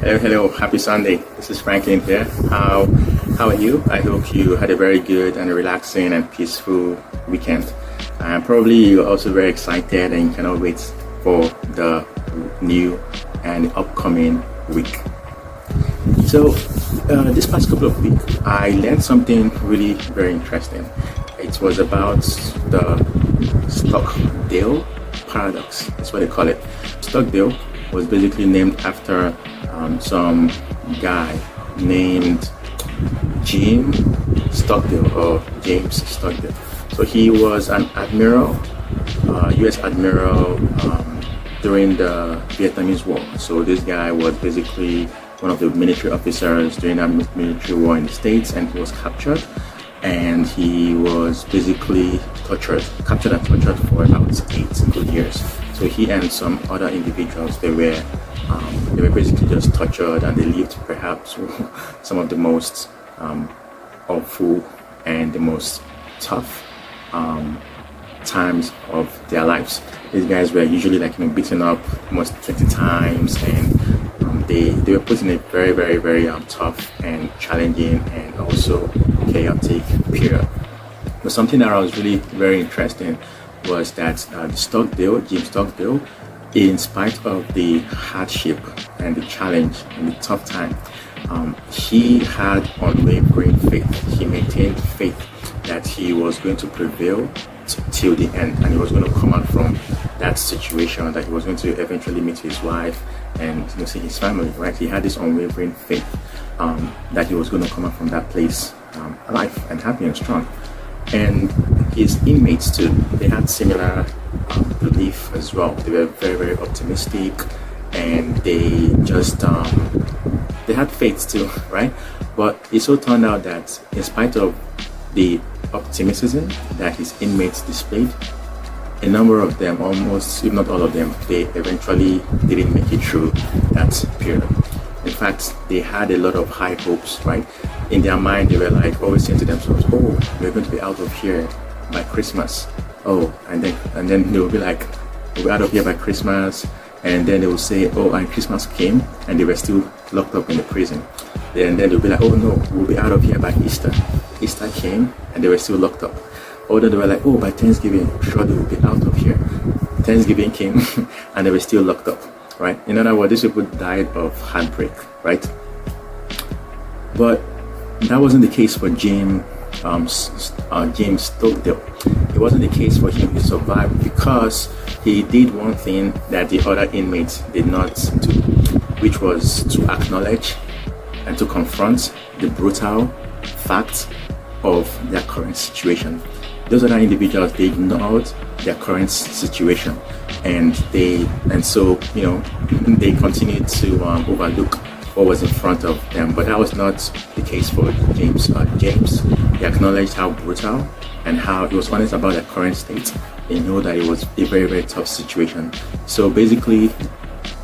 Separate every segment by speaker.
Speaker 1: Hello, happy Sunday. This is Franklin here. How are you? I hope you had a very good and relaxing and peaceful weekend. Probably you're also very excited and you cannot wait for the new and upcoming week. So this past couple of weeks, I learned something really very interesting. It was about the Stockdale Paradox. That's what they call it. Stockdale was basically named after some guy named James Stockdale. So he was an admiral, U.S. admiral during the Vietnamese War. So this guy was basically one of the military officers during that military war in the States, and he was captured. And he was basically captured and tortured for about 8 good years. So he and some other individuals, they were basically just tortured, and they lived perhaps some of the most awful and the most tough times of their lives. These guys were usually beaten up almost 20 times, and they were put in a very, very, very tough and challenging and also chaotic period. But something that was really very interesting was that James Stockdale, in spite of the hardship and the challenge and the tough time, he had unwavering faith. He maintained faith that he was going to prevail till the end, and he was going to come out from that situation, that he was going to eventually meet his wife and see his family, right? He had this unwavering faith that he was going to come out from that place alive and happy and strong. And his inmates too, they had similar belief as well. They were very, very optimistic, and they just they had faith too, right? But it so turned out that in spite of the optimism that his inmates displayed, a number of them, almost if not all of them, they eventually didn't make it through that period. In fact, they had a lot of high hopes, right? In their mind, they were always saying to themselves, "Oh, we're going to be out of here by Christmas." Oh, and then they will be like, "We're out of here by Christmas," and then they will say, "Oh, and Christmas came, and they were still locked up in the prison." And then they'll be like, "Oh no, we'll be out of here by Easter." Easter came, and they were still locked up. Or then they were like, "Oh, by Thanksgiving, sure they will be out of here." Thanksgiving came, and they were still locked up, right? In other words, these people died of heartbreak, right? But that wasn't the case for James Stockdale. It wasn't the case for him. He survived because he did one thing that the other inmates did not do, which was to acknowledge and to confront the brutal fact of their current situation. Those other individuals, they ignored their current situation, and so they continued to overlook what was in front of them. But that was not the case for James. James, he acknowledged how brutal and how he was honest about their current state. He knew that it was a very, very tough situation. So basically,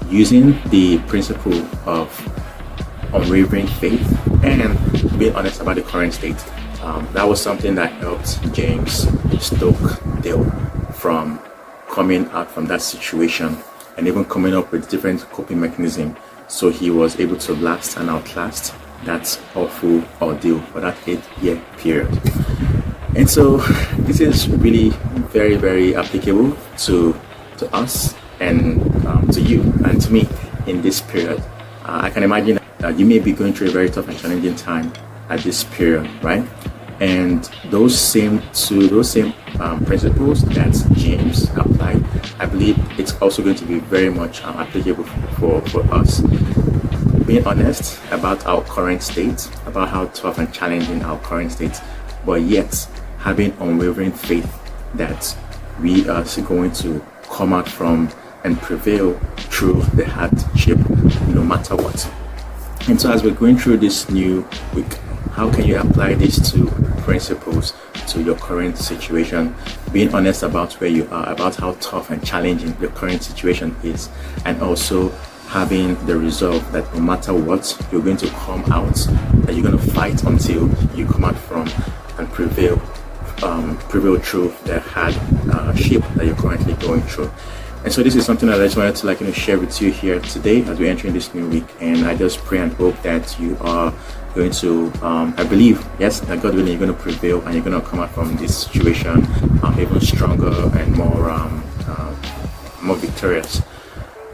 Speaker 1: using the principle of unwavering faith and being honest about the current state, that was something that helped James Stockdale from coming out from that situation and even coming up with different coping mechanisms. So he was able to last and outlast that awful ordeal for that 8-year period. And so this is really very, very applicable to us and to you and to me in this period. I can imagine that you may be going through a very tough and challenging time at this period, right? And those same principles that James applied, I believe it's also going to be very much applicable for us. Being honest about our current state, about how tough and challenging our current state, but yet having unwavering faith that we are going to come out from and prevail through the hardship no matter what. And so as we're going through this new week, how can you apply these two principles to your current situation? Being honest about where you are, about how tough and challenging your current situation is, and also having the resolve that no matter what, you're going to come out, that you're going to fight until you come out from and prevail through the hardship that you're currently going through. And so this is something that I just wanted to share with you here today as we're entering this new week. And I just pray and hope that you are going to, I believe, yes, that God willing, you're going to prevail and you're going to come out from this situation even stronger and more victorious.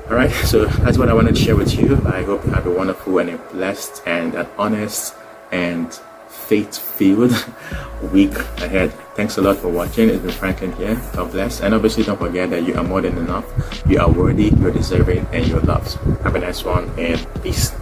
Speaker 1: All right, so that's what I wanted to share with you. I hope you have a wonderful and a blessed and an honest and faith-filled week ahead. Thanks a lot for watching. It's been Franklin here. God bless. And obviously don't forget that you are more than enough. You are worthy, you're deserving, and you're loved. Have a nice one and peace.